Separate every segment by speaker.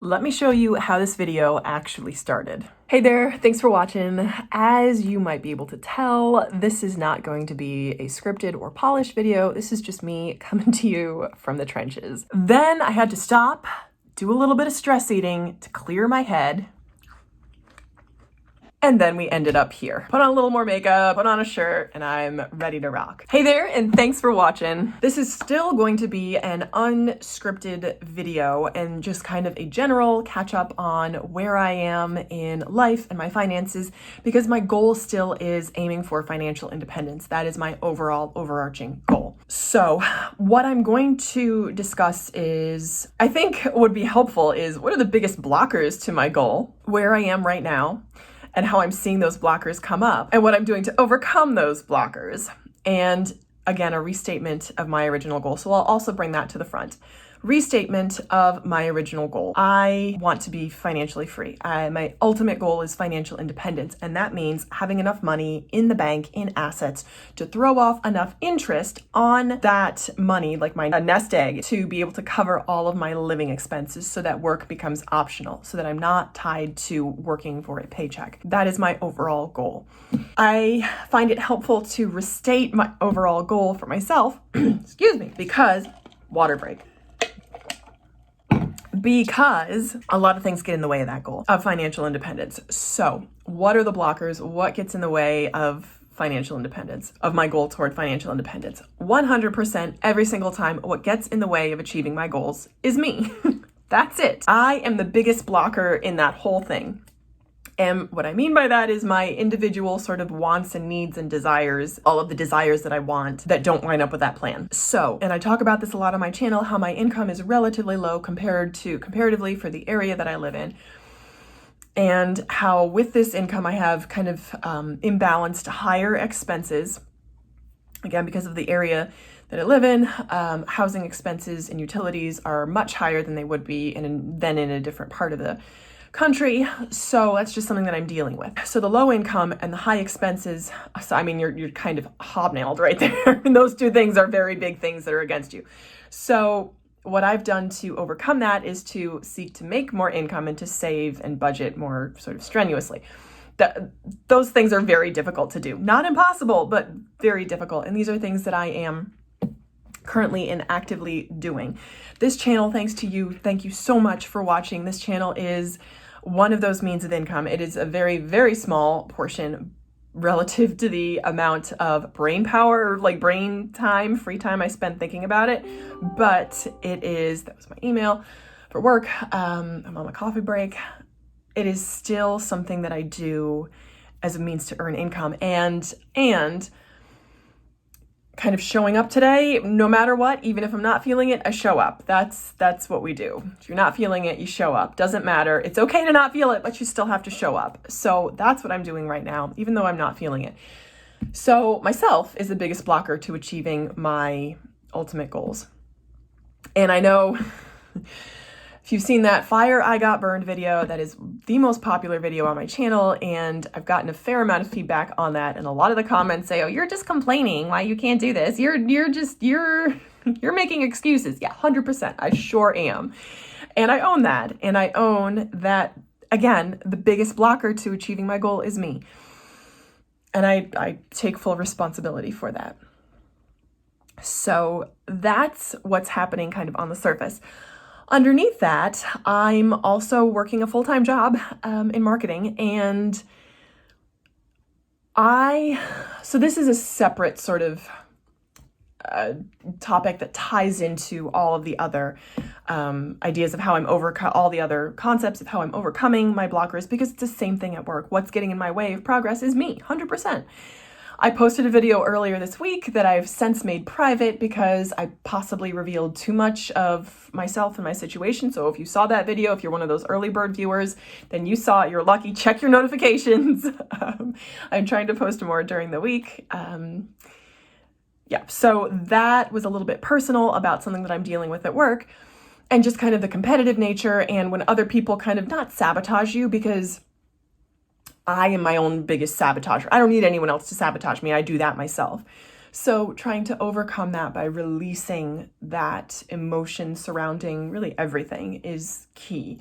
Speaker 1: Let me show you how this video actually started. Hey there, thanks for watching. As you might be able to tell, this is not going to be a scripted or polished video. This is just me coming to you from the trenches. Then I had to stop, do a little bit of stress eating to clear my head. And then we ended up here. Put on a little more makeup, put on a shirt, and I'm ready to rock. Hey there, and thanks for watching. This is still going to be an unscripted video and just kind of a general catch up on where I am in life and my finances, because my goal still is aiming for financial independence. That is my overall overarching goal. So what I'm going to discuss is, I think would be helpful is, what are the biggest blockers to my goal, where I am right now, and how I'm seeing those blockers come up, and what I'm doing to overcome those blockers. And again, a restatement of my original goal. So I'll also bring that to the front. Restatement of my original goal. I want to be financially free. My ultimate goal is financial independence, and that means having enough money in the bank, in assets, to throw off enough interest on that money, like my nest egg, to be able to cover all of my living expenses so that work becomes optional, so that I'm not tied to working for a paycheck. That is my overall goal. I find it helpful to restate my overall goal for myself, excuse me, because water break. Because a lot of things get in the way of that goal of financial independence. So what are the blockers? What gets in the way of financial independence, of my goal toward financial independence? 100% every single time, what gets in the way of achieving my goals is me. That's it. I am the biggest blocker in that whole thing. And what I mean by that is my individual sort of wants and needs and desires, all of the desires that I want that don't line up with that plan. So, and I talk about this a lot on my channel, how my income is relatively low comparatively for the area that I live in. And how with this income, I have kind of imbalanced higher expenses, again, because of the area that I live in. Housing expenses and utilities are much higher than they would be than in a different part of the country. So that's just something that I'm dealing with. So the low income and the high expenses, so I mean, you're kind of hobnailed right there. And those two things are very big things that are against you. So what I've done to overcome that is to seek to make more income and to save and budget more sort of strenuously. Those things are very difficult to do. Not impossible, but very difficult. And these are things that I am currently and actively doing. This channel, thanks to you, thank you so much for watching. This channel is one of those means of income. It is a very, very small portion relative to the amount of brain power, like brain time, free time I spend thinking about it. But it is, that was my email for work. I'm on my coffee break. It is still something that I do as a means to earn income, and kind of showing up today, no matter what, even if I'm not feeling it, I show up. That's what we do. If you're not feeling it, you show up. Doesn't matter. It's okay to not feel it, but you still have to show up. So that's what I'm doing right now, even though I'm not feeling it. So myself is the biggest blocker to achieving my ultimate goals. And I know if you've seen that Fire I Got Burned video, that is the most popular video on my channel, and I've gotten a fair amount of feedback on that, and a lot of the comments say, oh, you're just complaining why you can't do this. You're making excuses. Yeah, 100%. I sure am. And I own that. And I own that, again, the biggest blocker to achieving my goal is me. And I take full responsibility for that. So that's what's happening kind of on the surface. Underneath that, I'm also working a full-time job in marketing, and so this is a separate sort of topic that ties into all of the other ideas of how I'm all the other concepts of how I'm overcoming my blockers, because it's the same thing at work. What's getting in my way of progress is me, 100%. I posted a video earlier this week that I've since made private because I possibly revealed too much of myself and my situation. So if you saw that video, if you're one of those early bird viewers, then you saw it, you're lucky. Check your notifications. I'm trying to post more during the week. Yeah, so that was a little bit personal about something that I'm dealing with at work, and just kind of the competitive nature, and when other people kind of not sabotage you, because I am my own biggest sabotager. I don't need anyone else to sabotage me. I do that myself. So trying to overcome that by releasing that emotion surrounding really everything is key.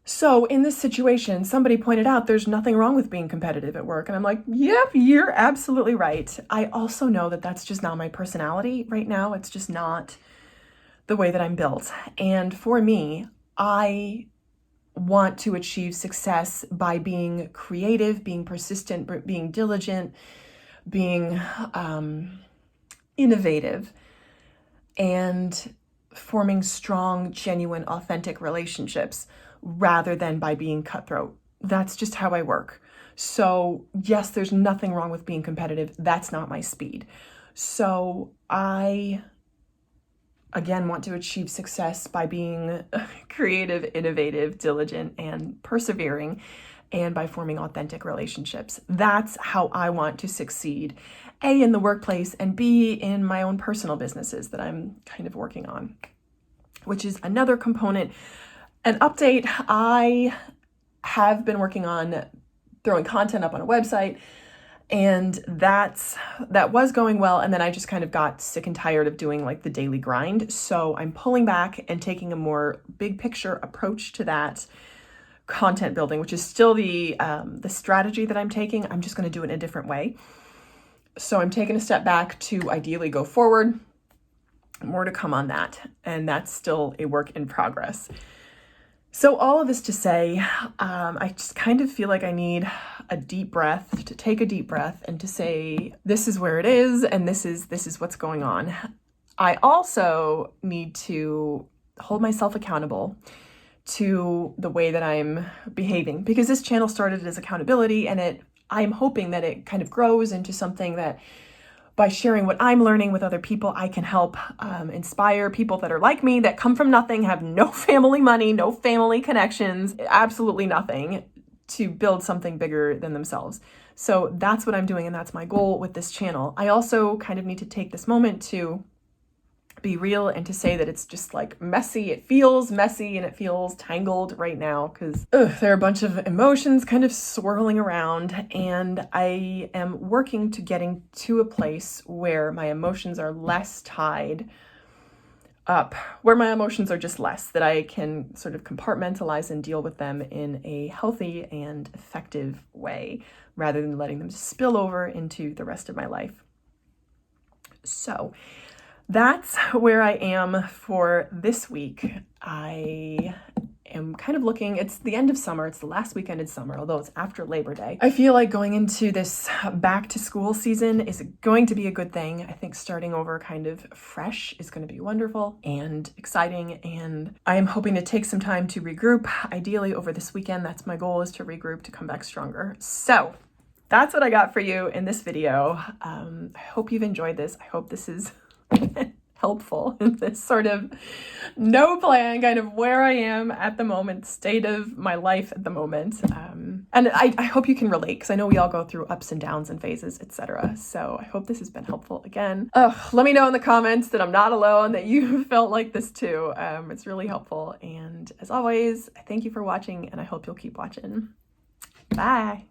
Speaker 1: So in this situation, somebody pointed out there's nothing wrong with being competitive at work. And I'm like, yep, you're absolutely right. I also know that that's just not my personality right now. It's just not the way that I'm built. And for me, I want to achieve success by being creative, being persistent, being diligent, being innovative, and forming strong, genuine, authentic relationships rather than by being cutthroat. That's just how I work. So yes, there's nothing wrong with being competitive. That's not my speed. So I, again, want to achieve success by being creative, innovative, diligent, and persevering, and by forming authentic relationships. That's how I want to succeed, A, in the workplace, and B, in my own personal businesses that I'm kind of working on, which is another component. An update, I have been working on throwing content up on a website, and that was going well. And then I just kind of got sick and tired of doing like the daily grind. So I'm pulling back and taking a more big picture approach to that content building, which is still the strategy that I'm taking. I'm just going to do it in a different way. So I'm taking a step back to ideally go forward. More to come on that. And that's still a work in progress. So all of this to say, I just kind of feel like I need a deep breath, to take a deep breath and to say, this is where it is, and this is what's going on. I also need to hold myself accountable to the way that I'm behaving, because this channel started as accountability, and I'm hoping that it kind of grows into something that by sharing what I'm learning with other people, I can help inspire people that are like me, that come from nothing, have no family money, no family connections, absolutely nothing, to build something bigger than themselves. So that's what I'm doing, and that's my goal with this channel. I also kind of need to take this moment to be real and to say that it's just like messy. It feels messy and it feels tangled right now because there are a bunch of emotions kind of swirling around, and I am working to getting to a place where my emotions are less tied up, where my emotions are just less, that I can sort of compartmentalize and deal with them in a healthy and effective way rather than letting them spill over into the rest of my life. So that's where I am for this week. I am kind of looking, it's the end of summer, it's the last weekend in summer, although it's after Labor Day. I feel like going into this back to school season is going to be a good thing. I think starting over kind of fresh is going to be wonderful and exciting, and I am hoping to take some time to regroup, ideally over this weekend. That's my goal, is to regroup, to come back stronger. So that's what I got for you in this video. I hope you've enjoyed this. I hope this is helpful in this sort of no plan, kind of where I am at the moment, state of my life at the moment. And I hope you can relate, because I know we all go through ups and downs and phases, etc. So I hope this has been helpful again. Let me know in the comments that I'm not alone, that you felt like this too. It's really helpful. And as always, I thank you for watching, and I hope you'll keep watching. Bye.